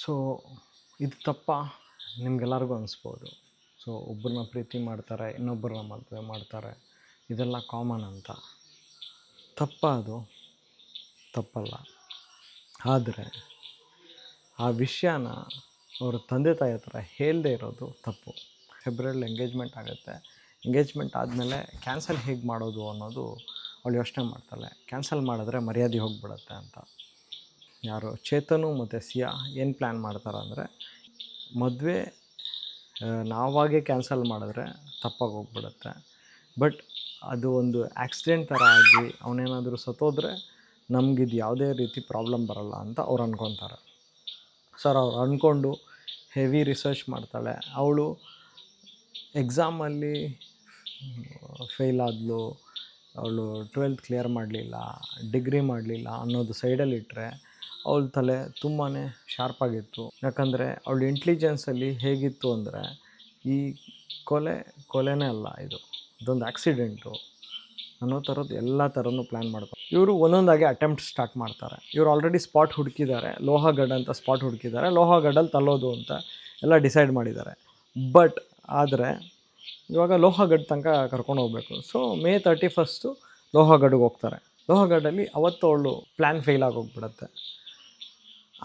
So ಇದು ತಪ್ಪಾ ನಿಮ್ಗೆಲ್ಲರಿಗೂ ಅನಿಸ್ಬೋದು. So ಒಬ್ಬರನ್ನ ಪ್ರೀತಿ ಮಾಡ್ತಾರೆ, ಇನ್ನೊಬ್ಬರನ್ನ ಮದುವೆ ಮಾಡ್ತಾರೆ, ಇದೆಲ್ಲ ಕಾಮನ್ ಅಂತ. ತಪ್ಪಾ ಅದು? ತಪ್ಪಲ್ಲ. ಆದರೆ ಆ ವಿಷಯನ ಅವ್ರ ತಂದೆ ತಾಯಿ ಹತ್ರ ಹೇಳದೇ ಇರೋದು ತಪ್ಪು. ಫೆಬ್ರವರಿಲಿ ಎಂಗೇಜ್ಮೆಂಟ್ ಆಗುತ್ತೆ. ಎಂಗೇಜ್ಮೆಂಟ್ ಆದಮೇಲೆ ಕ್ಯಾನ್ಸಲ್ ಹೇಗೆ ಮಾಡೋದು ಅನ್ನೋದು ಅವಳು ಯೋಚನೆ ಮಾಡ್ತಾಳೆ. ಕ್ಯಾನ್ಸಲ್ ಮಾಡಿದ್ರೆ ಮರ್ಯಾದೆ ಹೋಗಿಬಿಡುತ್ತೆ ಅಂತ. ಯಾರು ಚೇತನು ಮತ್ತು ಸಿಯಾ ಏನು ಪ್ಲ್ಯಾನ್ ಮಾಡ್ತಾರೆ ಅಂದರೆ, ಮದುವೆ ನಾವಾಗೇ ಕ್ಯಾನ್ಸಲ್ ಮಾಡಿದ್ರೆ ತಪ್ಪಾಗಿ ಹೋಗ್ಬಿಡುತ್ತೆ. ಬಟ್ ಅದು ಒಂದು ಆಕ್ಸಿಡೆಂಟ್ ಥರ ಆಗಿ ಅವನೇನಾದರೂ ಸತ್ತೋದ್ರೆ ನಮಗಿದು ಯಾವುದೇ ರೀತಿ ಪ್ರಾಬ್ಲಮ್ ಬರೋಲ್ಲ ಅಂತ ಅವ್ರು ಅಂದ್ಕೊತಾರೆ. ಸರ್ ಅವ್ರು ಅಂದ್ಕೊಂಡು ಹೆವಿ ರಿಸರ್ಚ್ ಮಾಡ್ತಾಳೆ. ಅವಳು ಎಕ್ಸಾಮಲ್ಲಿ ಫೇಲ್ ಆದಳು, ಅವಳು 12th ಕ್ಲಿಯರ್ ಮಾಡಲಿಲ್ಲ, ಡಿಗ್ರಿ ಮಾಡಲಿಲ್ಲ ಅನ್ನೋದು ಸೈಡಲ್ಲಿಟ್ಟರೆ ಅವಳ ತಲೆ ತುಂಬಾ ಶಾರ್ಪಾಗಿತ್ತು. ಯಾಕಂದರೆ ಅವಳ ಇಂಟೆಲಿಜೆನ್ಸಲ್ಲಿ ಹೇಗಿತ್ತು ಅಂದರೆ, ಈ ಕೊಲೆನೇ ಅಲ್ಲ, ಇದೊಂದು ಆಕ್ಸಿಡೆಂಟು ಅನ್ನೋ ಥರದ್ದು ಎಲ್ಲ ಥರನೂ ಪ್ಲ್ಯಾನ್ ಮಾಡ್ತಾರೆ. ಇವರು ಒಂದೊಂದಾಗಿ ಅಟೆಂಪ್ಟ್ ಸ್ಟಾರ್ಟ್ ಮಾಡ್ತಾರೆ. ಇವರು ಆಲ್ರೆಡಿ ಸ್ಪಾಟ್ ಹುಡುಕಿದ್ದಾರೆ, ಲೋಹಗಢ ಅಂತ ಸ್ಪಾಟ್ ಹುಡುಕಿದ್ದಾರೆ. ಲೋಹಗಢಲ್ಲಿ ತಲ್ಲೋದು ಅಂತ ಎಲ್ಲ ಡಿಸೈಡ್ ಮಾಡಿದ್ದಾರೆ. ಬಟ್ ಆದರೆ ಇವಾಗ ಲೋಹಗಢ ತನಕ ಕರ್ಕೊಂಡು ಹೋಗಬೇಕು. ಸೊ May 31 ಲೋಹಗಢಗೆ ಹೋಗ್ತಾರೆ. ಲೋಹಗಢಲ್ಲಿ ಅವತ್ತು ಅವಳು ಪ್ಲ್ಯಾನ್ ಫೇಲ್ ಆಗೋಗ್ಬಿಡುತ್ತೆ.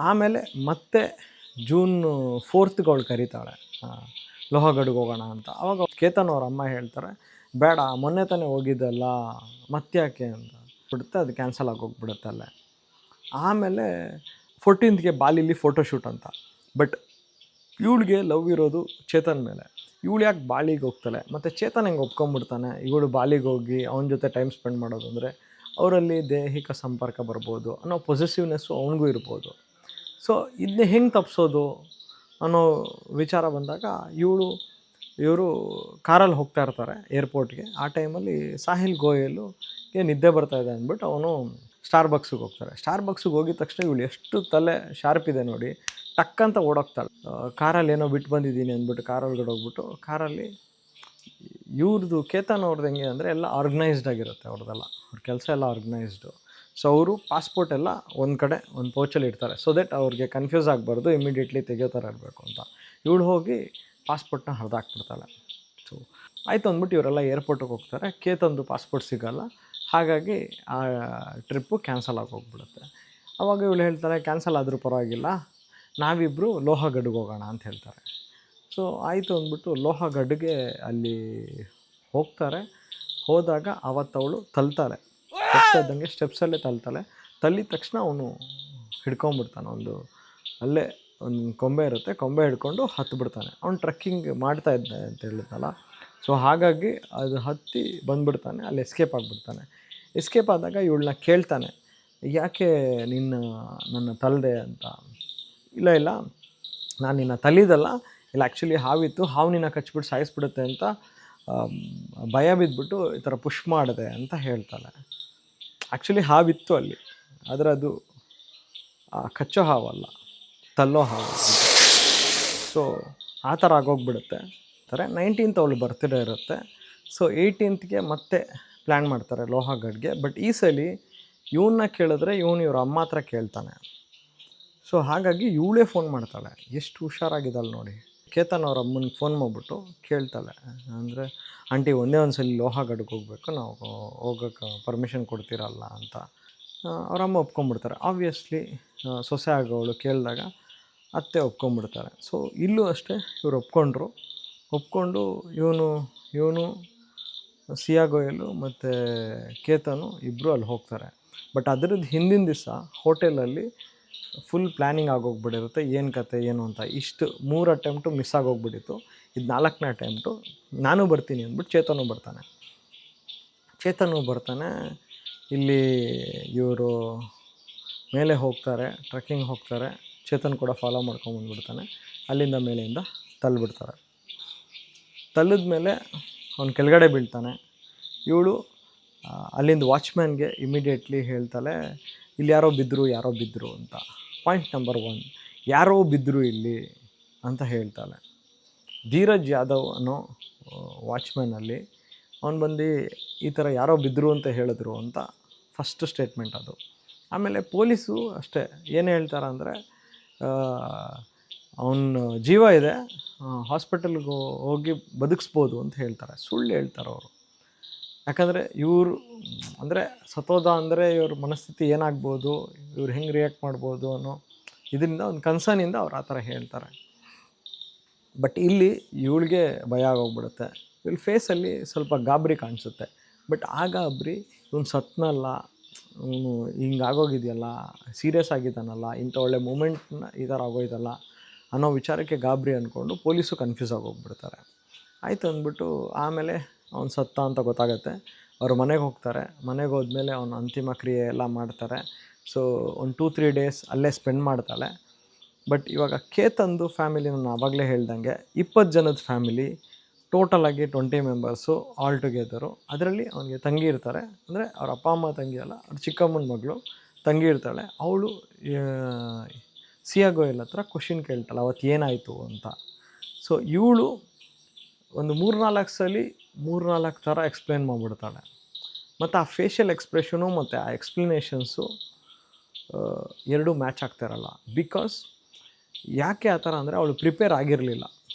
ಆಮೇಲೆ ಮತ್ತೆ June 4 ಅವಳು ಕರೀತಾಳೆ ಲೋಹಗಢಗೆ ಹೋಗೋಣ ಅಂತ. ಆವಾಗ ಕೇತನ್ ಅವ್ರ ಅಮ್ಮ ಹೇಳ್ತಾರೆ, ಬೇಡ ಮೊನ್ನೆ ತಾನೇ ಹೋಗಿದ್ದಲ್ಲ ಮತ್ತ್ಯಾಕೆ ಅಂತ ಬಿಡುತ್ತೆ. ಅದು ಕ್ಯಾನ್ಸಲ್ ಆಗೋಗ್ಬಿಡುತ್ತೆ ಅಲ್ಲೇ. ಆಮೇಲೆ 14th ಬಾಲಿಲಿ ಫೋಟೋಶೂಟ್ ಅಂತ. ಬಟ್ ಇವಳಿಗೆ ಲವ್ ಇರೋದು ಚೇತನ್ ಮೇಲೆ. ಇವಳು ಯಾಕೆ ಬಾಲಿಗೆ ಹೋಗ್ತಾಳೆ? ಮತ್ತು ಚೇತನ್ ಹೆಂಗೆ ಒಪ್ಕೊಂಬಿಡ್ತಾನೆ ಇವಳು ಬಾಲಿಗೆ ಹೋಗಿ ಅವನ ಜೊತೆ ಟೈಮ್ ಸ್ಪೆಂಡ್ ಮಾಡೋದು ಅಂದರೆ ಅವರಲ್ಲಿ ದೈಹಿಕ ಸಂಪರ್ಕ ಬರ್ಬೋದು ಅನ್ನೋ ಪೊಸೆಸಿವ್ನೆಸ್ಸು ಅವನಿಗೂ ಇರ್ಬೋದು. ಸೊ ಇದನ್ನ ಹೆಂಗೆ ತಪ್ಪಿಸೋದು ಅನ್ನೋ ವಿಚಾರ ಬಂದಾಗ ಇವರು ಕಾರಲ್ಲಿ ಹೋಗ್ತಾ ಇರ್ತಾರೆ ಏರ್ಪೋರ್ಟ್ಗೆ. ಆ ಟೈಮಲ್ಲಿ ಸಾಹಿಲ್ ಗೋಯಲ್ಗೆ ನಿದ್ದೆ ಬರ್ತಾಯಿದೆ ಅಂದ್ಬಿಟ್ಟು ಅವನು ಸ್ಟಾರ್ಬಕ್ಸಿಗೆ ಹೋಗ್ತಾರೆ. ಸ್ಟಾರ್ಬಕ್ಸಿಗೆ ಹೋಗಿದ ತಕ್ಷಣ ಇವಳು ಎಷ್ಟು ತಲೆ ಶಾರ್ಪ್ ಇದೆ ನೋಡಿ, ಟಕ್ಕಂತ ಓಡೋಗ್ತಾಳೆ. ಕಾರಲ್ಲಿ ಏನೋ ಬಿಟ್ಟು ಬಂದಿದ್ದೀನಿ ಅಂದ್ಬಿಟ್ಟು ಕಾರೊಳಗಡೆ ಹೋಗ್ಬಿಟ್ಟು ಕಾರಲ್ಲಿ ಇವ್ರದ್ದು ಕೇತನ್ ಅವ್ರದ್ದು ಹೆಂಗೆ ಅಂದರೆ ಎಲ್ಲ ಆರ್ಗನೈಸ್ಡ್ ಆಗಿರುತ್ತೆ ಅವ್ರದ್ದೆಲ್ಲ. ಅವ್ರ ಕೆಲಸ ಎಲ್ಲ ಆರ್ಗನೈಸ್ಡು. ಸೊ ಅವರು ಪಾಸ್ಪೋರ್ಟ್ ಎಲ್ಲ ಒಂದು ಕಡೆ ಒಂದು ಪೌಚಲ್ಲಿ ಇಡ್ತಾರೆ. ಸೊ ದಟ್ ಅವ್ರಿಗೆ ಕನ್ಫ್ಯೂಸ್ ಆಗಬಾರ್ದು, ಇಮಿಡಿಯೇಟ್ಲಿ ತೆಗಿಯೋ ಥರ ಇರಬೇಕು ಅಂತ. ಇವಳು ಹೋಗಿ ಪಾಸ್ಪೋರ್ಟ್ನ ಹರಿದಾಕ್ಬಿಡ್ತಾಳೆ. ಸೊ ಆಯಿತು ಅಂದ್ಬಿಟ್ಟು ಇವರೆಲ್ಲ ಏರ್ಪೋರ್ಟಿಗೆ ಹೋಗ್ತಾರೆ. ಕೇತನ್ದು ಪಾಸ್ಪೋರ್ಟ್ ಸಿಗೋಲ್ಲ. ಹಾಗಾಗಿ ಆ ಟ್ರಿಪ್ಪು ಕ್ಯಾನ್ಸಲ್ ಆಗೋಗ್ಬಿಡುತ್ತೆ. ಆವಾಗ ಇವಳು ಹೇಳ್ತಾರೆ, ಕ್ಯಾನ್ಸಲ್ ಆದರೂ ಪರವಾಗಿಲ್ಲ, ನಾವಿಬ್ಬರು ಲೋಹಗಢಗೆ ಹೋಗೋಣ ಅಂತ ಹೇಳ್ತಾರೆ. ಸೊ ಆಯಿತು ಅಂದ್ಬಿಟ್ಟು ಲೋಹಗಢಗೆ ಅಲ್ಲಿ ಹೋಗ್ತಾರೆ. ಹೋದಾಗ ಅವತ್ತವಳು ತಲ್ತಾಳೆ. ಹೋಗ್ತಾ ಇದ್ದಂಗೆ ಸ್ಟೆಪ್ಸಲ್ಲೇ ತಲ್ತಾಳೆ. ತಲ್ಲಿದ ತಕ್ಷಣ ಅವನು ಹಿಡ್ಕೊಂಬಿಡ್ತಾನೆ. ಅಲ್ಲೇ ಒಂದು ಕೊಂಬೆ ಇರುತ್ತೆ, ಕೊಂಬೆ ಹಿಡ್ಕೊಂಡು ಹತ್ತಿಬಿಡ್ತಾನೆ. ಅವ್ನು ಟ್ರಕ್ಕಿಂಗ್ ಮಾಡ್ತಾ ಇದ್ದೆ ಅಂತ ಹೇಳಿದ್ನಲ್ಲ. ಸೊ ಹಾಗಾಗಿ ಅದು ಹತ್ತಿ ಬಂದುಬಿಡ್ತಾನೆ. ಅಲ್ಲಿ ಎಸ್ಕೇಪ್ ಆಗಿಬಿಡ್ತಾನೆ. ಎಸ್ಕೇಪ್ ಆದಾಗ ಇವಳನ್ನ ಕೇಳ್ತಾನೆ, ಯಾಕೆ ನನ್ನ ತಲ್ಲದೆ ಅಂತ. ಇಲ್ಲ ನಾನು ನಿನ್ನ ತಲ್ಲಿದಲ್ಲ, ಇಲ್ಲ ಆ್ಯಕ್ಚುಲಿ ಹಾವಿತ್ತು, ಹಾವು ನಿನ್ನ ಕಚ್ಬಿಟ್ಟು ಸಾಯಿಸ್ಬಿಡುತ್ತೆ ಅಂತ ಭಯ ಬಿದ್ದುಬಿಟ್ಟು ಈ ಥರ ಪುಷ್ ಮಾಡಿದೆ ಅಂತ ಹೇಳ್ತಾಳೆ. ಆ್ಯಕ್ಚುಲಿ ಹಾವಿತ್ತು ಅಲ್ಲಿ, ಆದರೆ ಅದು ಕಚ್ಚೋ ಹಾವಲ್ಲ, ತಲ್ಲೋ ಹಾವು. ಸೊ ಆ ಥರ ಆಗೋಗ್ಬಿಡುತ್ತೆ. 19th ಅವಳು ಬರ್ತ್ಡೇ ಇರುತ್ತೆ. ಸೊ 18th ಮತ್ತೆ ಪ್ಲ್ಯಾನ್ ಮಾಡ್ತಾರೆ ಲೋಹಗಢಗೆ. ಬಟ್ ಈ ಸಲ ಇವನ್ನ ಕೇಳಿದ್ರೆ ಇವ್ರ ಅಮ್ಮ ಹತ್ರ ಕೇಳ್ತಾನೆ. ಸೊ ಹಾಗಾಗಿ ಇವಳೇ ಫೋನ್ ಮಾಡ್ತಾಳೆ. ಎಷ್ಟು ಹುಷಾರಾಗಿದ್ದಾಳೆ ನೋಡಿ. ಕೇತನ್ ಅವ್ರ ಅಮ್ಮನಿಗೆ ಫೋನ್ ಮಾಡಿಬಿಟ್ಟು ಕೇಳ್ತಾಳೆ, ಅಂದರೆ ಆಂಟಿ ಒಂದೇ ಒಂದು ಸಲ ಲೋಹಗಢಗೆ ಹೋಗಬೇಕು, ನಾವು ಹೋಗೋಕ್ಕೆ ಪರ್ಮಿಷನ್ ಕೊಡ್ತೀರಲ್ಲ ಅಂತ. ಅವರಮ್ಮ ಒಪ್ಕೊಂಡ್ಬಿಡ್ತಾರೆ. ಆಬ್ವಿಯಸ್ಲಿ ಸೊಸೆ ಆಗೋವಳು ಕೇಳಿದಾಗ ಅತ್ತೆ ಒಪ್ಕೊಂಡ್ಬಿಡ್ತಾರೆ. ಸೊ ಇಲ್ಲೂ ಅಷ್ಟೇ ಇವ್ರು ಒಪ್ಕೊಂಡು ಇವನು ಸಿಯಾ ಗೋಯಲು ಮತ್ತು ಕೇತನು ಇಬ್ಬರು ಅಲ್ಲಿ ಹೋಗ್ತಾರೆ. ಬಟ್ ಅದರದ್ದು ಹಿಂದಿನ ದಿವಸ ಹೋಟೆಲಲ್ಲಿ ಫುಲ್ ಪ್ಲ್ಯಾನಿಂಗ್ ಆಗೋಗ್ಬಿಟ್ಟಿರುತ್ತೆ, ಏನು ಕತೆ ಏನು ಅಂತ. ಇಷ್ಟು 3 ಅಟೆಂಪ್ಟು ಮಿಸ್ ಆಗೋಗ್ಬಿಟ್ಟಿತ್ತು. ಇದು 4ನೇ ಅಟೆಂಪ್ಟು. ನಾನು ಬರ್ತೀನಿ ಅಂದ್ಬಿಟ್ಟು ಚೇತನು ಬರ್ತಾನೆ. ಇಲ್ಲಿ ಇವರು ಮೇಲೆ ಹೋಗ್ತಾರೆ, ಟ್ರೆಕ್ಕಿಂಗ್ ಹೋಗ್ತಾರೆ. ಚೇತನ್ ಕೂಡ ಫಾಲೋ ಮಾಡ್ಕೊಂಬಂದ್ಬಿಡ್ತಾನೆ. ಅಲ್ಲಿಂದ ಮೇಲೆಯಿಂದ ತಳ್ಳಿಬಿಡ್ತಾರೆ. ತಳ್ಳಿದ ಮೇಲೆ ಅವ್ನು ಕೆಳಗಡೆ ಬೀಳ್ತಾನೆ. ಇವಳು ಅಲ್ಲಿಂದ ವಾಚ್ಮ್ಯಾನ್ಗೆ ಇಮಿಡಿಯೇಟ್ಲಿ ಹೇಳ್ತಾಳೆ, ಇಲ್ಲಿ ಯಾರೋ ಬಿದ್ದರು ಅಂತ. ಪಾಯಿಂಟ್ ನಂಬರ್ 1, ಯಾರೋ ಬಿದ್ದರು ಇಲ್ಲಿ ಅಂತ ಹೇಳ್ತಾಳೆ. ಧೀರಜ್ ಯಾದವ್ ಅನ್ನೋ ವಾಚ್ಮ್ಯಾನಲ್ಲಿ ಅವ್ನು ಬಂದು ಈ ಥರ ಯಾರೋ ಬಿದ್ದರು ಅಂತ ಹೇಳಿದ್ರು ಅಂತ ಫಸ್ಟ್ ಸ್ಟೇಟ್ಮೆಂಟ್ ಅದು. ಆಮೇಲೆ ಪೊಲೀಸು ಅಷ್ಟೇ ಏನು ಹೇಳ್ತಾರೆ ಅಂದರೆ, ಅವನ ಜೀವ ಇದೆ, ಹಾಸ್ಪಿಟಲ್ಗೆ ಹೋಗಿ ಬದುಕಿಸ್ಬೋದು ಅಂತ ಹೇಳ್ತಾರೆ. ಸುಳ್ಳು ಹೇಳ್ತಾರೆ ಅವರು. ಯಾಕಂದರೆ ಇವರು ಅಂದರೆ ಸತ್ತೋದ ಅಂದರೆ ಇವ್ರ ಮನಸ್ಥಿತಿ ಏನಾಗ್ಬೋದು, ಇವ್ರು ಹೆಂಗೆ ರಿಯಾಕ್ಟ್ ಮಾಡ್ಬೋದು ಅನ್ನೋ ಇದರಿಂದ ಒಂದು ಕನ್ಸರ್ನಿಂದ ಅವ್ರು ಆ ಥರ ಹೇಳ್ತಾರೆ. ಬಟ್ ಇಲ್ಲಿ ಇವಳಿಗೆ ಭಯ ಆಗೋಗ್ಬಿಡುತ್ತೆ. ಇವಳ ಫೇಸಲ್ಲಿ ಸ್ವಲ್ಪ ಗಾಬರಿ ಕಾಣಿಸುತ್ತೆ. ಬಟ್ ಆ ಗಾಬರಿ ಇವನು ಸತ್ನಲ್ಲ, ಇವನು ಹಿಂಗಾಗೋಗಿದೆಯಲ್ಲ, ಸೀರಿಯಸ್ ಆಗಿದ್ದಾನಲ್ಲ, ಇಂಥ ಒಳ್ಳೆ ಮೂಮೆಂಟ್ನ ಈ ಥರ ಆಗೋಯ್ತಲ್ಲ ಅನ್ನೋ ವಿಚಾರಕ್ಕೆ ಗಾಬರಿ ಅಂದ್ಕೊಂಡು ಪೊಲೀಸು ಕನ್ಫ್ಯೂಸ್ ಆಗೋಗ್ಬಿಡ್ತಾರೆ. ಆಯಿತು ಅಂದ್ಬಿಟ್ಟು ಆಮೇಲೆ ಅವ್ನು ಸತ್ತ ಅಂತ ಗೊತ್ತಾಗುತ್ತೆ. ಅವ್ರು ಮನೆಗೆ ಹೋಗ್ತಾರೆ. ಮನೆಗೆ ಹೋದ್ಮೇಲೆ ಅವನ ಅಂತಿಮ ಕ್ರಿಯೆ ಎಲ್ಲ ಮಾಡ್ತಾರೆ. ಸೊ ಒಂದು 2-3 ಡೇಸ್ ಅಲ್ಲೇ ಸ್ಪೆಂಡ್ ಮಾಡ್ತಾಳೆ. ಬಟ್ ಇವಾಗ ಕೇತನ್ದು ಫ್ಯಾಮಿಲಿ ನಾನು ಆವಾಗಲೇ ಹೇಳ್ದಂಗೆ 20 ಜನದ ಫ್ಯಾಮಿಲಿ, ಟೋಟಲಾಗಿ 20 ಮೆಂಬರ್ಸು ಆಲ್ ಟುಗೆದರು. ಅದರಲ್ಲಿ ಅವನಿಗೆ ತಂಗಿ ಇರ್ತಾರೆ, ಅಂದರೆ ಅವ್ರ ಅಪ್ಪ ಅಮ್ಮ ತಂಗಿ ಅಲ್ಲ, ಅವ್ರ ಚಿಕ್ಕಮ್ಮನ ಮಗಳು ತಂಗಿ ಇರ್ತಾಳೆ. ಅವಳು ಸಿಯಾ ಗೋಯಲ್ ಹತ್ರ ಕ್ವಶನ್ ಕೇಳ್ತಾಳೆ ಅವತ್ತು ಏನಾಯಿತು ಅಂತ. ಸೊ ಇವಳು ಒಂದು 3-4 ಸಲ 3-4 ಥರ ಎಕ್ಸ್ಪ್ಲೇನ್ ಮಾಡಿಬಿಡ್ತಾಳೆ. ಮತ್ತು ಆ ಫೇಶಿಯಲ್ ಎಕ್ಸ್ಪ್ರೆಷನು ಮತ್ತು ಆ ಎಕ್ಸ್ಪ್ಲನೇಷನ್ಸು ಎರಡೂ ಮ್ಯಾಚ್ ಆಗ್ತಾಯಿರಲ್ಲ. ಬಿಕಾಸ್ ಯಾಕೆ ಆ ಥರ ಅಂದರೆ ಅವಳು ಪ್ರಿಪೇರ್ ಆಗಿರಲಿಲ್ಲ,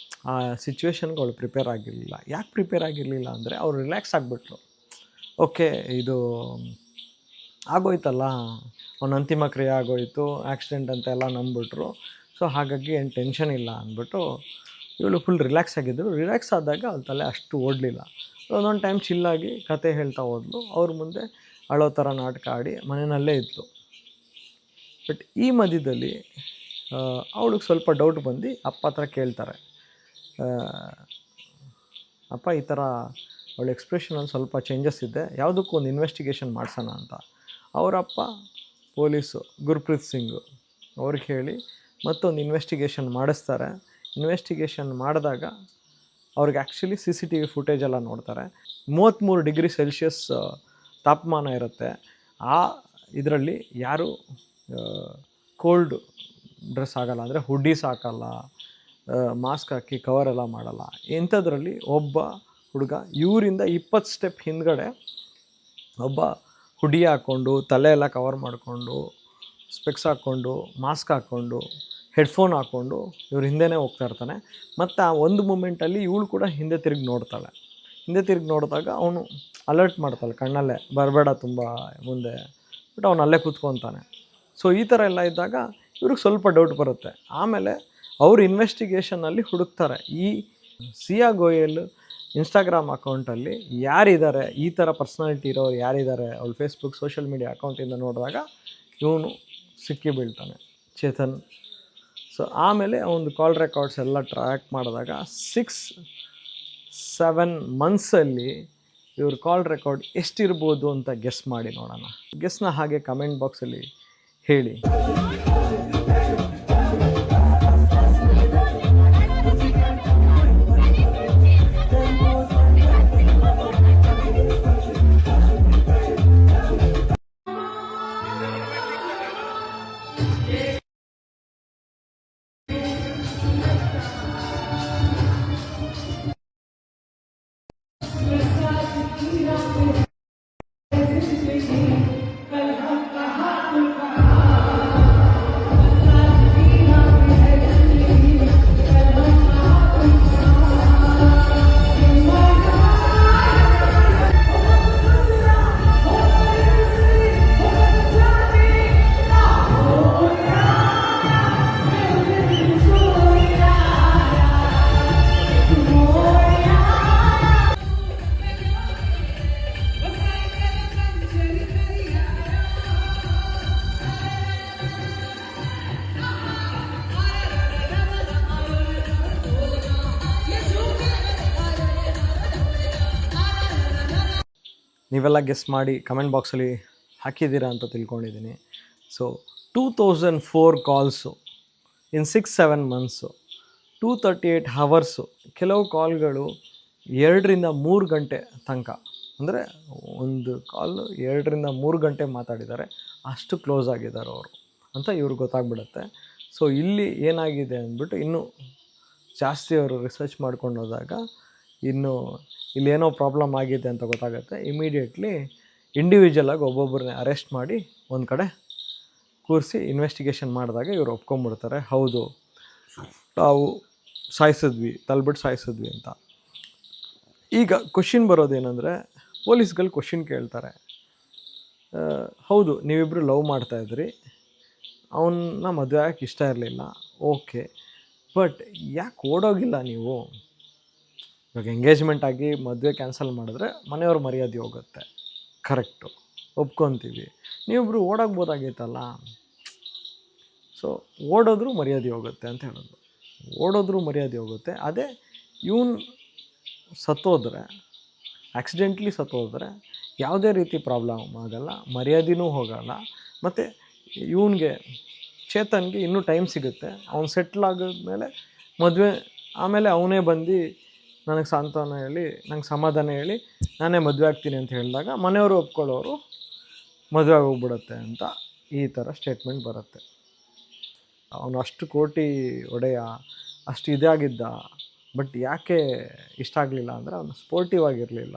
ಆ ಸಿಚುವೇಶನ್ಗೆ ಅವಳು ಪ್ರಿಪೇರ್ ಆಗಿರಲಿಲ್ಲ. ಯಾಕೆ ಪ್ರಿಪೇರ್ ಆಗಿರಲಿಲ್ಲ ಅಂದರೆ ಅವಳು ರಿಲ್ಯಾಕ್ಸ್ ಆಗಿಬಿಟ್ಲು. ಓಕೆ, ಇದು ಆಗೋಯ್ತಲ್ಲ, ಅವನ ಅಂತಿಮ ಕ್ರಿಯೆ ಆಗೋಯಿತು, ಆಕ್ಸಿಡೆಂಟ್ ಅಂತ ಎಲ್ಲ ನಂಬಿಬಿಟ್ರು. ಸೊ ಹಾಗಾಗಿ ಏನು ಟೆನ್ಷನ್ ಇಲ್ಲ ಅಂದ್ಬಿಟ್ಟು ಇವಳು ಫುಲ್ ರಿಲ್ಯಾಕ್ಸ್ ಆಗಿದ್ದರು. ರಿಲ್ಯಾಕ್ಸ್ ಆದಾಗ ಅವಳ ತಲೆ ಅಷ್ಟು ಓಡಲಿಲ್ಲ. ಒಂದೊಂದು ಟೈಮ್ ಚಿಲ್ಲಾಗಿ ಕತೆ ಹೇಳ್ತಾ ಹೋದ್ಲು. ಅವ್ರ ಮುಂದೆ ಅಳೋ ಥರ ನಾಟಕ ಆಡಿ ಮನೆಯಲ್ಲೇ ಇದ್ಲು. ಬಟ್ ಈ ಮಧ್ಯದಲ್ಲಿ ಅವಳಿಗೆ ಸ್ವಲ್ಪ ಡೌಟ್ ಬಂದು ಅಪ್ಪ ಹತ್ರ ಕೇಳ್ತಾರೆ, ಅಪ್ಪ ಈ ಥರ ಅವಳ ಎಕ್ಸ್ಪ್ರೆಷನಲ್ಲಿ ಸ್ವಲ್ಪ ಚೇಂಜಸ್ ಇದೆ, ಯಾವುದಕ್ಕೂ ಒಂದು ಇನ್ವೆಸ್ಟಿಗೇಷನ್ ಮಾಡ್ಸೋಣ ಅಂತ. ಅವರಪ್ಪ ಪೊಲೀಸು ಗುರ್ಪ್ರೀತ್ ಸಿಂಗ್ ಅವ್ರಿಗೆ ಹೇಳಿ ಮತ್ತೊಂದು ಇನ್ವೆಸ್ಟಿಗೇಷನ್ ಮಾಡಿಸ್ತಾರೆ. ಇನ್ವೆಸ್ಟಿಗೇಷನ್ ಮಾಡಿದಾಗ ಅವ್ರಿಗೆ ಆ್ಯಕ್ಚುಲಿ CCTV ಫುಟೇಜೆಲ್ಲ ನೋಡ್ತಾರೆ. 33 ಡಿಗ್ರಿ ಸೆಲ್ಸಿಯಸ್ ತಾಪಮಾನ ಇರುತ್ತೆ. ಆ ಇದರಲ್ಲಿ ಯಾರು ಕೋಲ್ಡ್ ಡ್ರೆಸ್ ಆಗಲ್ಲ, ಅಂದರೆ ಹುಡ್ಡೀಸ್ ಹಾಕಲ್ಲ, ಮಾಸ್ಕ್ ಹಾಕಿ ಕವರೆಲ್ಲ ಮಾಡಲ್ಲ. ಇಂಥದ್ರಲ್ಲಿ ಒಬ್ಬ ಹುಡುಗ ಇವರಿಂದ 20 ಸ್ಟೆಪ್ ಹಿಂದ್ಗಡೆ ಒಬ್ಬ ಹುಡಿ ಹಾಕ್ಕೊಂಡು ತಲೆ ಎಲ್ಲ ಕವರ್ ಮಾಡಿಕೊಂಡು ಸ್ಪೆಕ್ಸ್ ಹಾಕ್ಕೊಂಡು ಮಾಸ್ಕ್ ಹಾಕ್ಕೊಂಡು ಹೆಡ್ಫೋನ್ ಹಾಕ್ಕೊಂಡು ಇವ್ರ ಹಿಂದೆನೇ ಹೋಗ್ತಾ ಇರ್ತಾನೆ. ಮತ್ತು ಆ ಒಂದು ಮೂಮೆಂಟಲ್ಲಿ ಇವಳು ಕೂಡ ಹಿಂದೆ ತಿರುಗಿ ನೋಡ್ತಾಳೆ. ಹಿಂದೆ ತಿರುಗಿ ನೋಡಿದಾಗ ಅವನು ಅಲರ್ಟ್ ಮಾಡ್ತಾಳೆ ಕಣ್ಣಲ್ಲೇ, ಬರಬೇಡ ತುಂಬ ಮುಂದೆ, ಬಟ್ ಅವನು ಅಲ್ಲೇ ಕೂತ್ಕೊತಾನೆ. ಸೊ ಈ ಥರ ಎಲ್ಲ ಇದ್ದಾಗ ಇವ್ರಿಗೆ ಸ್ವಲ್ಪ ಡೌಟ್ ಬರುತ್ತೆ. ಆಮೇಲೆ ಅವರು ಇನ್ವೆಸ್ಟಿಗೇಷನಲ್ಲಿ ಹುಡುಕ್ತಾರೆ, ಈ ಸಿಯಾ ಗೋಯಲ್ ಇನ್ಸ್ಟಾಗ್ರಾಮ್ ಅಕೌಂಟಲ್ಲಿ ಯಾರಿದ್ದಾರೆ, ಈ ಥರ ಪರ್ಸ್ನಾಲಿಟಿ ಇರೋರು ಯಾರಿದ್ದಾರೆ, ಅವಳು ಫೇಸ್ಬುಕ್ ಸೋಷಿಯಲ್ ಮೀಡಿಯಾ ಅಕೌಂಟಿಂದ ನೋಡಿದಾಗ ಇವನು ಸಿಕ್ಕಿ ಬೀಳ್ತಾನೆ, ಚೇತನ್. ಸೊ ಆಮೇಲೆ ಅವನದು ಕಾಲ್ ರೆಕಾರ್ಡ್ಸ್ ಎಲ್ಲ ಟ್ರ್ಯಾಕ್ ಮಾಡಿದಾಗ 6-7 ಮಂತ್ಸಲ್ಲಿ ಇವ್ರ ಕಾಲ್ ರೆಕಾರ್ಡ್ ಎಷ್ಟಿರ್ಬೋದು ಅಂತ ಗೆಸ್ ಮಾಡಿ ನೋಡೋಣ. ಗೆಸ್ನ ಹಾಗೆ ಕಮೆಂಟ್ ಬಾಕ್ಸಲ್ಲಿ ಹೇಳಿ. ನೀವೆಲ್ಲ ಗೆಸ್ ಮಾಡಿ ಕಮೆಂಟ್ ಬಾಕ್ಸಲ್ಲಿ ಹಾಕಿದ್ದೀರಾ ಅಂತ ತಿಳ್ಕೊಂಡಿದ್ದೀನಿ. ಸೊ 2004 ಕಾಲ್ಸು ಇನ್ 6-7 ಮಂತ್ಸು, 238 ಹವರ್ಸು. ಕೆಲವು ಕಾಲ್ಗಳು 2-3 ಗಂಟೆ ತನಕ, ಅಂದರೆ ಒಂದು ಕಾಲು 2-3 ಗಂಟೆ ಮಾತಾಡಿದ್ದಾರೆ, ಅಷ್ಟು ಕ್ಲೋಸ್ ಆಗಿದ್ದಾರೆ ಅವರು ಅಂತ ಇವ್ರಿಗೆ ಗೊತ್ತಾಗ್ಬಿಡುತ್ತೆ. ಸೊ ಇಲ್ಲಿ ಏನಾಗಿದೆ ಅಂದ್ಬಿಟ್ಟು ಇನ್ನೂ ಜಾಸ್ತಿ ಅವರು ರಿಸರ್ಚ್ ಮಾಡ್ಕೊಂಡು ಹೋದಾಗ ಇನ್ನು ಇಲ್ಲೇನೋ ಪ್ರಾಬ್ಲಮ್ ಆಗಿದೆ ಅಂತ ಗೊತ್ತಾಗುತ್ತೆ. ಇಮಿಡಿಯೇಟ್ಲಿ ಇಂಡಿವಿಜುವಲಾಗಿ ಒಬ್ಬೊಬ್ಬರನ್ನೇ ಅರೆಸ್ಟ್ ಮಾಡಿ ಒಂದು ಕಡೆ ಕೂರಿಸಿ ಇನ್ವೆಸ್ಟಿಗೇಷನ್ ಮಾಡಿದಾಗ ಇವ್ರು ಒಪ್ಕೊಂಬಿಡ್ತಾರೆ, ಹೌದು ನಾವು ಸಾಯಿಸಿದ್ವಿ, ತಲ್ಬಿಟ್ಟು ಸಾಯಿಸಿದ್ವಿ ಅಂತ. ಈಗ ಕ್ವಶನ್ ಬರೋದೇನೆಂದರೆ, ಪೊಲೀಸ್ಗಳು ಕ್ವಶನ್ ಕೇಳ್ತಾರೆ, ಹೌದು ನೀವಿಬ್ಬರು ಲವ್ ಮಾಡ್ತಾಯಿದ್ರಿ, ಅವನ್ನ ಮದುವೆ ಆಗಕ್ಕೆ ಇಷ್ಟ ಇರಲಿಲ್ಲ, ಓಕೆ, ಬಟ್ ಯಾಕೆ ಓಡೋಗಿಲ್ಲ ನೀವು? ಇವಾಗ ಎಂಗೇಜ್ಮೆಂಟ್ ಆಗಿ ಮದುವೆ ಕ್ಯಾನ್ಸಲ್ ಮಾಡಿದ್ರೆ ಮನೆಯವ್ರ ಮರ್ಯಾದೆ ಹೋಗುತ್ತೆ, ಕರೆಕ್ಟು, ಒಪ್ಕೊತೀವಿ. ನೀವಿಬ್ಬರು ಓಡೋಗ್ಬೋದಾಗಿತ್ತಲ್ಲ. ಸೊ ಓಡೋದ್ರೂ ಮರ್ಯಾದೆ ಹೋಗುತ್ತೆ ಅಂತ ಹೇಳೋದು. ಓಡೋದ್ರೂ ಮರ್ಯಾದೆ ಹೋಗುತ್ತೆ. ಅದೇ ಇವನು ಸತ್ತೋದ್ರೆ, ಆಕ್ಸಿಡೆಂಟ್ಲಿ ಸತ್ತೋದ್ರೆ ಯಾವುದೇ ರೀತಿ ಪ್ರಾಬ್ಲಮ್ ಆಗೋಲ್ಲ, ಮರ್ಯಾದೆನೂ ಹೋಗೋಲ್ಲ. ಮತ್ತು ಇವನಿಗೆ ಚೇತನ್ಗೆ ಇನ್ನೂ ಟೈಮ್ ಸಿಗುತ್ತೆ. ಅವ್ನು ಸೆಟ್ಲ್ ಆಗಿದ್ಮೇಲೆ ಮದುವೆ, ಆಮೇಲೆ ಅವನೇ ಬಂದು ನನಗೆ ಸಾಂತ್ವನ ಹೇಳಿ, ನಂಗೆ ಸಮಾಧಾನ ಹೇಳಿ, ನಾನೇ ಮದುವೆ ಆಗ್ತೀನಿ ಅಂತ ಹೇಳಿದಾಗ ಮನೆಯವರು ಒಪ್ಕೊಳ್ಳೋರು ಮದುವೆ ಆಗೋಗ್ಬಿಡುತ್ತೆ ಅಂತ ಈ ಥರ ಸ್ಟೇಟ್ಮೆಂಟ್ ಬರುತ್ತೆ. ಅವನು ಅಷ್ಟು ಕೋಟಿ ಒಡೆಯ, ಅಷ್ಟು ಇದಾಗಿದ್ದ, ಬಟ್ ಯಾಕೆ ಇಷ್ಟ ಆಗಲಿಲ್ಲ ಅಂದರೆ ಅವನು ಸ್ಪೋರ್ಟಿವ್ ಆಗಿರಲಿಲ್ಲ,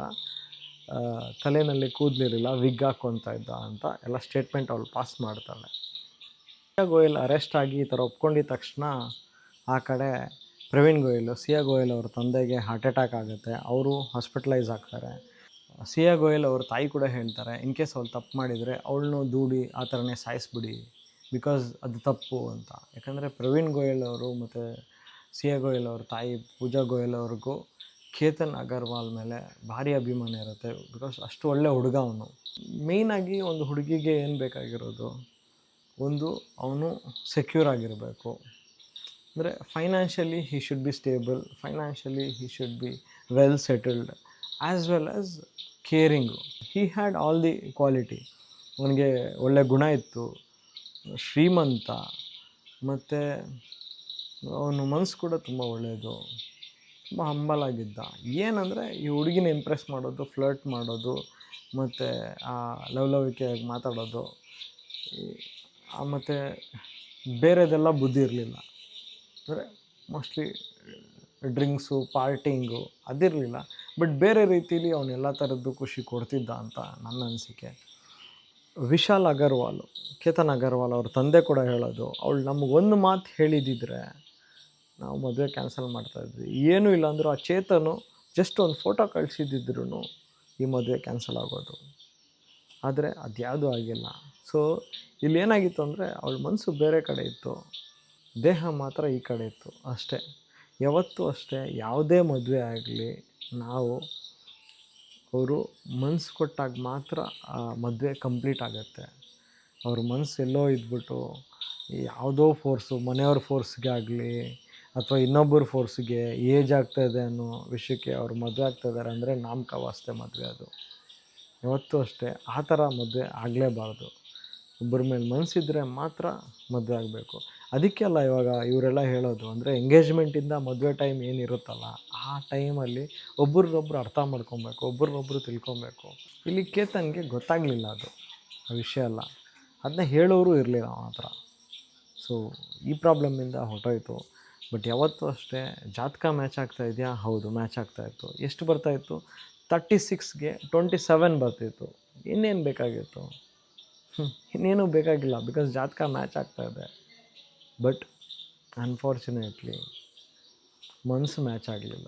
ತಲೆಯಲ್ಲಿ ಕೂದಲಿರಲಿಲ್ಲ, ವಿಗ್ ಹಾಕ್ಕೊತಾ ಇದ್ದ ಅಂತ ಎಲ್ಲ ಸ್ಟೇಟ್ಮೆಂಟ್ ಅವಳು ಪಾಸ್ ಮಾಡ್ತಾಳೆ. ಸಿಯಾ ಗೋಯಲ್ ಅರೆಸ್ಟ್ ಆಗಿ ಈ ಥರ ಒಪ್ಕೊಂಡಿದ್ದ ತಕ್ಷಣ ಆ ಕಡೆ ಪ್ರವೀಣ್ ಗೋಯಲ್, ಸಿಯಾ ಗೋಯಲ್ ಅವ್ರ ತಂದೆಗೆ ಹಾರ್ಟ್ ಅಟ್ಯಾಕ್ ಆಗುತ್ತೆ, ಅವರು ಹಾಸ್ಪಿಟಲೈಸ್ ಆಗ್ತಾರೆ. ಸಿಯಾ ಗೋಯಲ್ ಅವ್ರ ತಾಯಿ ಕೂಡ ಹೇಳ್ತಾರೆ, ಇನ್ ಕೇಸ್ ಅವ್ಳು ತಪ್ಪು ಮಾಡಿದರೆ ಅವಳನ್ನೂ ದೂಡಿ ಆ ಥರನೇ ಸಾಯಿಸ್ಬಿಡಿ, ಬಿಕಾಸ್ ಅದು ತಪ್ಪು ಅಂತ. ಯಾಕಂದರೆ ಪ್ರವೀಣ್ ಗೋಯಲ್ ಅವರು ಮತ್ತು ಸಿಯಾ ಗೋಯಲ್ ಅವ್ರ ತಾಯಿ ಪೂಜಾ ಗೋಯಲ್ ಅವ್ರಿಗೂ ಕೇತನ್ ಅಗರ್ವಾಲ್ ಮೇಲೆ ಭಾರಿ ಅಭಿಮಾನ ಇರುತ್ತೆ, ಬಿಕಾಸ್ ಅಷ್ಟು ಒಳ್ಳೆ ಹುಡುಗ ಅವನು. ಮೇಯ್ನಾಗಿ ಒಂದು ಹುಡುಗಿಗೆ ಏನು ಬೇಕಾಗಿರೋದು, ಒಂದು ಅವನು ಸೆಕ್ಯೂರ್ ಆಗಿರಬೇಕು, ಅಂದರೆ financially he should be stable, financially he should be well settled, as well as caring. He had all the quality. ಅವನಿಗೆ ಒಳ್ಳೆ ಗುಣ ಇತ್ತು, ಶ್ರೀಮಂತ, ಮತ್ತು ಅವನ ಮನಸ್ಸು ಕೂಡ ತುಂಬ ಒಳ್ಳೆಯದು, ತುಂಬ ಹಂಬಲ್ ಆಗಿದ್ದ. ಏನಂದರೆ ಈ ಹುಡುಗಿನ ಇಂಪ್ರೆಸ್ ಮಾಡೋದು, ಫ್ಲರ್ಟ್ ಮಾಡೋದು, ಮತ್ತು ಆ ಲವಲವಿಕೆಯಾಗಿ ಮಾತಾಡೋದು, ಮತ್ತು ಬೇರೆದೆಲ್ಲ ಬುದ್ಧಿ ಇರಲಿಲ್ಲ. ಅಂದರೆ ಮೋಸ್ಟ್ಲಿ ಡ್ರಿಂಕ್ಸು, ಪಾರ್ಟಿಂಗು ಅದಿರಲಿಲ್ಲ, ಬಟ್ ಬೇರೆ ರೀತಿಲಿ ಅವನೆಲ್ಲ ಥರದ್ದು ಖುಷಿ ಕೊಡ್ತಿದ್ದ ಅಂತ ನನ್ನ ಅನಿಸಿಕೆ. ವಿಶಾಲ್ ಅಗರ್ವಾಲ್, ಕೇತನ್ ಅಗರ್ವಾಲ್ ಅವ್ರ ತಂದೆ ಕೂಡ ಹೇಳೋದು, ಅವಳು ನಮಗೊಂದು ಮಾತು ಹೇಳಿದ್ದಿದ್ರೆ ನಾವು ಮದುವೆ ಕ್ಯಾನ್ಸಲ್ ಮಾಡ್ತಾಯಿದ್ವಿ, ಏನೂ ಇಲ್ಲ ಅಂದರೂ ಆ ಚೇತನು ಜಸ್ಟ್ ಒಂದು ಫೋಟೋ ಕಳಿಸಿದ್ದಿದ್ರು ಈ ಮದುವೆ ಕ್ಯಾನ್ಸಲ್ ಆಗೋದು. ಆದರೆ ಅದ್ಯಾವುದೂ ಆಗಿಲ್ಲ. ಸೊ ಇಲ್ಲೇನಾಗಿತ್ತು ಅಂದರೆ ಅವಳ ಮನಸ್ಸು ಬೇರೆ ಕಡೆ ಇತ್ತು, ದೇಹ ಮಾತ್ರ ಈ ಕಡೆ ಇತ್ತು ಅಷ್ಟೇ. ಯಾವತ್ತೂ ಅಷ್ಟೇ, ಯಾವುದೇ ಮದುವೆ ಆಗಲಿ ನಾವು ಅವರು ಮನಸ್ಸು ಕೊಟ್ಟಾಗ ಮಾತ್ರ ಆ ಮದುವೆ ಕಂಪ್ಲೀಟ್ ಆಗುತ್ತೆ. ಅವ್ರ ಮನಸ್ಸು ಎಲ್ಲೋ ಇದ್ಬಿಟ್ಟು ಯಾವುದೋ ಫೋರ್ಸು, ಮನೆಯವ್ರ ಫೋರ್ಸ್ಗೆ ಆಗಲಿ ಅಥವಾ ಇನ್ನೊಬ್ಬರ ಫೋರ್ಸ್ಗೆ ಏಜ್ ಆಗ್ತಾಯಿದೆ ಅನ್ನೋ ವಿಷಯಕ್ಕೆ ಅವ್ರು ಮದುವೆ ಆಗ್ತಾಯಿದ್ದಾರೆ ಅಂದರೆ ನಾಮಕಾವಾಸ್ತೆ ಮದುವೆ ಅದು. ಯಾವತ್ತೂ ಅಷ್ಟೇ ಆ ಥರ ಮದುವೆ ಆಗಲೇಬಾರ್ದು. ಒಬ್ಬರ ಮೇಲೆ ಮನಸ್ಸಿದ್ರೆ ಮಾತ್ರ ಮದುವೆ ಆಗಬೇಕು. ಅದಕ್ಕೆ ಅಲ್ಲ ಇವಾಗ ಇವರೆಲ್ಲ ಹೇಳೋದು, ಅಂದರೆ ಎಂಗೇಜ್ಮೆಂಟಿಂದ ಮದುವೆ ಟೈಮ್ ಏನಿರುತ್ತಲ್ಲ, ಆ ಟೈಮಲ್ಲಿ ಒಬ್ರಿಗೊಬ್ರು ಅರ್ಥ ಮಾಡ್ಕೊಬೇಕು, ಒಬ್ರಿಗೊಬ್ರು ತಿಳ್ಕೊಬೇಕು. ಇಲ್ಲಿ ಕೇತನ್ಗೆ ಗೊತ್ತಾಗಲಿಲ್ಲ ಅದು ಆ ವಿಷಯ ಎಲ್ಲ, ಅದನ್ನ ಹೇಳೋರು ಇರಲಿಲ್ಲ ಅವನ ಹತ್ರ. ಸೊ ಈ ಪ್ರಾಬ್ಲಮ್ಮಿಂದ ಹೊರಟೋಯ್ತು. ಬಟ್ ಯಾವತ್ತೂ ಅಷ್ಟೇ ಜಾತಕ ಮ್ಯಾಚ್ ಆಗ್ತಾಯಿದೆಯಾ? ಹೌದು, ಮ್ಯಾಚ್ ಆಗ್ತಾಯಿತ್ತು. ಎಷ್ಟು ಬರ್ತಾಯಿತ್ತು? 36ಗೆ 27 ಬರ್ತಿತ್ತು. ಇನ್ನೇನು ಬೇಕಾಗಿತ್ತು? ಇನ್ನೇನೂ ಬೇಕಾಗಿಲ್ಲ, ಬಿಕಾಸ್ ಜಾತಕ ಮ್ಯಾಚ್ ಆಗ್ತಾಯಿದೆ. ಬಟ್ ಅನ್ಫಾರ್ಚುನೇಟ್ಲಿ ಮನಸ್ಸು ಮ್ಯಾಚ್ ಆಗಲಿಲ್ಲ.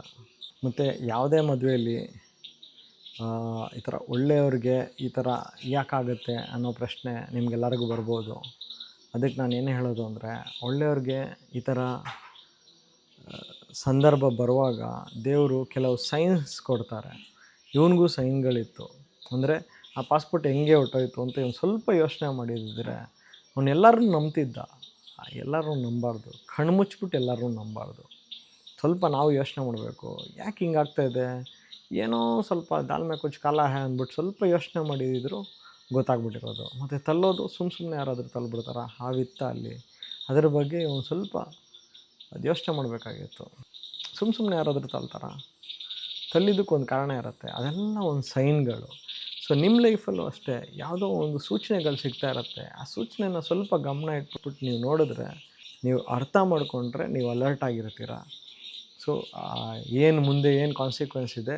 ಮತ್ತು ಯಾವುದೇ ಮದುವೆಯಲ್ಲಿ ಈ ಥರ ಒಳ್ಳೆಯವ್ರಿಗೆ ಈ ಥರ ಯಾಕಾಗುತ್ತೆ ಅನ್ನೋ ಪ್ರಶ್ನೆ ನಿಮಗೆಲ್ಲರಿಗೂ ಬರ್ಬೋದು. ಅದಕ್ಕೆ ನಾನು ಏನು ಹೇಳೋದು ಅಂದರೆ, ಒಳ್ಳೆಯವ್ರಿಗೆ ಈ ಥರ ಸಂದರ್ಭ ಬರುವಾಗ ದೇವರು ಕೆಲವು ಸೈನ್ಸ್ ಕೊಡ್ತಾರೆ. ಇವನಿಗೂ ಸೈನ್ಗಳಿತ್ತು. ಅಂದರೆ ಆ ಪಾಸ್ಪೋರ್ಟ್ ಹೆಂಗೆ ಹೊರ್ಟೋಯ್ತು ಅಂತ ಇವನು ಸ್ವಲ್ಪ ಯೋಚನೆ ಮಾಡಿದ್ದಿದ್ರೆ ಅವನ್ನೆಲ್ಲರೂ ನಂಬ್ತಿದ್ದ. ಎಲ್ಲರೂ ನಂಬಾರ್ದು, ಕಣ್ಣು ಮುಚ್ಚಿಬಿಟ್ಟು ಎಲ್ಲರೂ ನಂಬಾರ್ದು. ಸ್ವಲ್ಪ ನಾವು ಯೋಚನೆ ಮಾಡಬೇಕು, ಯಾಕೆ ಹಿಂಗಾಗ್ತಾಯಿದೆ, ಏನೋ ಸ್ವಲ್ಪ ದಾಲ್ ಮೇ ಕುಚ್ ಕಾಲಾ ಹೈ ಅಂದ್ಬಿಟ್ಟು ಸ್ವಲ್ಪ ಯೋಚನೆ ಮಾಡಿದ್ರು ಗೊತ್ತಾಗ್ಬಿಟ್ಟಿರೋದು. ಮತ್ತು ತಲ್ಲೋದು ಸುಮ್ಮನೆ ಯಾರಾದರೂ ತಳ್ಳಿಬಿಡ್ತಾರ, ಹಾವಿತ್ತ ಅಲ್ಲಿ, ಅದರ ಬಗ್ಗೆ ಒಂದು ಸ್ವಲ್ಪ ಅದು ಯೋಚನೆ ಮಾಡಬೇಕಾಗಿತ್ತು. ಸುಮ್ಮನೆ ಯಾರಾದರೂ ತಳ್ತಾರ? ತಳ್ಳಿದ್ದಕ್ಕೊಂದು ಕಾರಣ ಇರುತ್ತೆ, ಅದೆಲ್ಲ ಒಂದು ಸೈನ್ಗಳು. ಸೊ ನಿಮ್ಮ ಲೈಫಲ್ಲೂ ಅಷ್ಟೇ ಯಾವುದೋ ಒಂದು ಸೂಚನೆಗಳು ಸಿಗ್ತಾ ಇರುತ್ತೆ. ಆ ಸೂಚನೆನ ಸ್ವಲ್ಪ ಗಮನ ಇಟ್ಬಿಟ್ಟು ನೀವು ನೋಡಿದ್ರೆ, ನೀವು ಅರ್ಥ ಮಾಡಿಕೊಂಡ್ರೆ ನೀವು ಅಲರ್ಟ್ ಆಗಿರ್ತೀರ. ಸೊ ಏನು ಮುಂದೆ ಏನು ಕಾನ್ಸಿಕ್ವೆನ್ಸ್ ಇದೆ,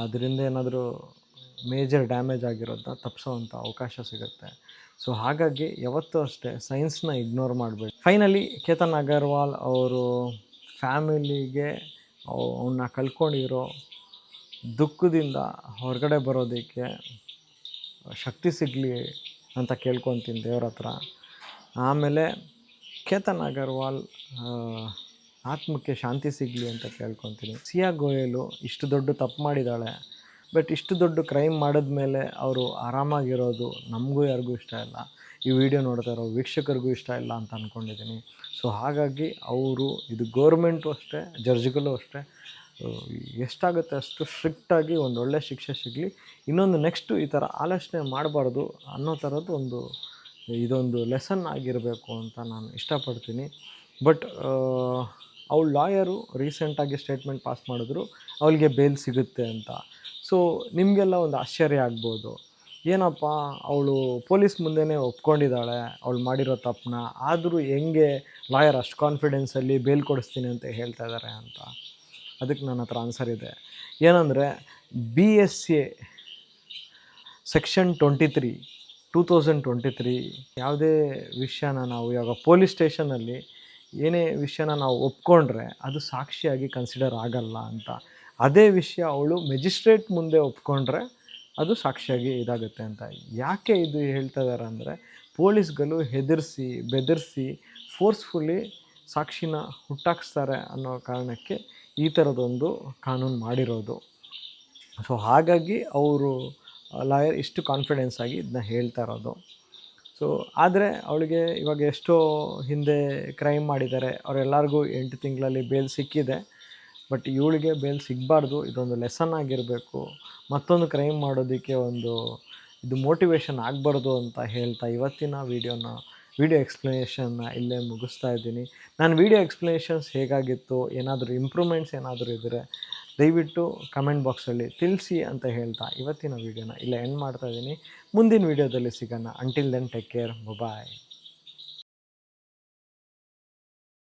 ಅದರಿಂದ ಏನಾದರೂ ಮೇಜರ್ ಡ್ಯಾಮೇಜ್ ಆಗಿರೋದನ್ನ ತಪ್ಪಿಸೋವಂಥ ಅವಕಾಶ ಸಿಗುತ್ತೆ. ಸೊ ಹಾಗಾಗಿ ಯಾವತ್ತೂ ಅಷ್ಟೇ ಸೈನ್ಸ್ನ ಇಗ್ನೋರ್ ಮಾಡಬೇಡಿ. ಫೈನಲಿ ಕೇತನ್ ಅಗರ್ವಾಲ್ ಅವರು ಫ್ಯಾಮಿಲಿಗೆ ಅವನ್ನ ಕಳ್ಕೊಂಡಿರೋ ದುಃಖದಿಂದ ಹೊರಗಡೆ ಬರೋದಕ್ಕೆ ಶಕ್ತಿ ಸಿಗಲಿ ಅಂತ ಕೇಳ್ಕೊತೀನಿ ದೇವ್ರ ಹತ್ರ. ಆಮೇಲೆ ಕೇತನ್ ಅಗರ್ವಾಲ್ ಆತ್ಮಕ್ಕೆ ಶಾಂತಿ ಸಿಗಲಿ ಅಂತ ಕೇಳ್ಕೊತೀನಿ. ಸಿಯಾ ಗೋಯಲು ಇಷ್ಟು ದೊಡ್ಡ ತಪ್ಪು ಮಾಡಿದ್ದಾಳೆ, ಬಟ್ ಇಷ್ಟು ದೊಡ್ಡ ಕ್ರೈಮ್ ಮಾಡಿದ್ಮೇಲೆ ಅವರು ಆರಾಮಾಗಿರೋದು ನಮಗೂ ಯಾರಿಗೂ ಇಷ್ಟ ಇಲ್ಲ, ಈ ವಿಡಿಯೋ ನೋಡ್ತಾ ಇರೋ ವೀಕ್ಷಕರಿಗೂ ಇಷ್ಟ ಇಲ್ಲ ಅಂತ ಅಂದ್ಕೊಂಡಿದ್ದೀನಿ. ಸೊ ಹಾಗಾಗಿ ಅವರು ಇದು ಗೌರ್ಮೆಂಟು ಅಷ್ಟೇ, ಜಡ್ಜ್ಗಳು ಅಷ್ಟೇ, ಎಷ್ಟಾಗುತ್ತೆ ಅಷ್ಟು ಸ್ಟ್ರಿಕ್ಟಾಗಿ ಒಂದು ಒಳ್ಳೆ ಶಿಕ್ಷೆ ಸಿಗಲಿ. ಇನ್ನೊಂದು ನೆಕ್ಸ್ಟು ಈ ಥರ ಆಲೋಚನೆ ಮಾಡಬಾರ್ದು ಅನ್ನೋ ಥರದ್ದು ಇದೊಂದು ಲೆಸನ್ ಆಗಿರಬೇಕು ಅಂತ ನಾನು ಇಷ್ಟಪಡ್ತೀನಿ. ಬಟ್ ಅವಳ ಲಾಯರು ರೀಸೆಂಟಾಗಿ ಸ್ಟೇಟ್ಮೆಂಟ್ ಪಾಸ್ ಮಾಡಿದ್ರು ಅವಳಿಗೆ ಬೇಲ್ ಸಿಗುತ್ತೆ ಅಂತ. ಸೊ ನಿಮಗೆಲ್ಲ ಒಂದು ಆಶ್ಚರ್ಯ ಆಗ್ಬೋದು, ಏನಪ್ಪ ಅವಳು ಪೊಲೀಸ್ ಮುಂದೆನೇ ಒಪ್ಕೊಂಡಿದ್ದಾಳೆ ಅವಳು ಮಾಡಿರೋ ತಪ್ಪನ್ನ, ಆದರೂ ಹೆಂಗೆ ಲಾಯರ್ ಅಷ್ಟು ಕಾನ್ಫಿಡೆನ್ಸಲ್ಲಿ ಬೇಲ್ ಕೊಡಿಸ್ತೀನಿ ಅಂತ ಹೇಳ್ತಾ ಇದ್ದಾರೆ ಅಂತ. ಅದಕ್ಕೆ ನನ್ನ ಹತ್ರ ಆನ್ಸರ್ ಇದೆ. ಏನಂದರೆ BSA ಸೆಕ್ಷನ್ 23 2023 ಯಾವುದೇ ವಿಷಯನ ನಾವು ಇವಾಗ ಪೊಲೀಸ್ ಸ್ಟೇಷನಲ್ಲಿ ಏನೇ ವಿಷಯನ ನಾವು ಒಪ್ಕೊಂಡ್ರೆ ಅದು ಸಾಕ್ಷಿಯಾಗಿ ಕನ್ಸಿಡರ್ ಆಗಲ್ಲ ಅಂತ. ಅದೇ ವಿಷಯ ಅವಳು ಮೆಜಿಸ್ಟ್ರೇಟ್ ಮುಂದೆ ಒಪ್ಕೊಂಡ್ರೆ ಅದು ಸಾಕ್ಷಿಯಾಗಿ ಇದಾಗುತ್ತೆ ಅಂತ. ಯಾಕೆ ಇದು ಹೇಳ್ತಾ ಇದ್ದಾರೆ ಅಂದರೆ, ಪೊಲೀಸ್ಗಳು ಹೆದರಿಸಿ ಬೆದರಿಸಿ ಫೋರ್ಸ್ಫುಲಿ ಸಾಕ್ಷಿನ ಹುಟ್ಟಾಕ್ಸ್ತಾರೆ ಅನ್ನೋ ಕಾರಣಕ್ಕೆ ಈ ಥರದೊಂದು ಕಾನೂನು ಮಾಡಿರೋದು. ಸೊ ಹಾಗಾಗಿ ಅವರು ಲಾಯರ್ ಇಷ್ಟು ಕಾನ್ಫಿಡೆನ್ಸ್ ಆಗಿ ಇದನ್ನ ಹೇಳ್ತಾ ಇರೋದು. ಸೊ ಆದರೆ ಅವಳಿಗೆ ಇವಾಗ ಎಷ್ಟೋ ಹಿಂದೆ ಕ್ರೈಮ್ ಮಾಡಿದ್ದಾರೆ, ಅವರೆಲ್ಲರಿಗೂ 8 ತಿಂಗಳಲ್ಲಿ ಬೇಲ್ ಸಿಕ್ಕಿದೆ. ಬಟ್ ಇವಳಿಗೆ ಬೇಲ್ ಸಿಗಬಾರ್ದು, ಇದೊಂದು ಲೆಸನ್ ಆಗಿರಬೇಕು, ಮತ್ತೊಂದು ಕ್ರೈಮ್ ಮಾಡೋದಕ್ಕೆ ಇದು ಮೋಟಿವೇಶನ್ ಆಗಬಾರ್ದು ಅಂತ ಹೇಳ್ತಾ ಇವತ್ತಿನ ವಿಡಿಯೋ ಎಕ್ಸ್ಪ್ಲನೇಷನ್ನ ಇಲ್ಲೇ ಮುಗಿಸ್ತಾ ಇದ್ದೀನಿ. ನಾನು ವಿಡಿಯೋ ಎಕ್ಸ್ಪ್ಲನೇಷನ್ಸ್ ಹೇಗಾಗಿತ್ತು, ಏನಾದರೂ ಇಂಪ್ರೂವ್ಮೆಂಟ್ಸ್ ಏನಾದರೂ ಇದ್ದರೆ ದಯವಿಟ್ಟು ಕಮೆಂಟ್ ಬಾಕ್ಸಲ್ಲಿ ತಿಳಿಸಿ ಅಂತ ಹೇಳ್ತಾ ಇವತ್ತಿನ ವೀಡಿಯೋನ ಇಲ್ಲೇ ಎಂಡ್ ಮಾಡ್ತಾಯಿದ್ದೀನಿ. ಮುಂದಿನ ವೀಡಿಯೋದಲ್ಲಿ ಸಿಗೋಣ. ಅಂಟಿಲ್ ದೆನ್ ಟೇಕ್ ಕೇರ್, ಬಾಯ್.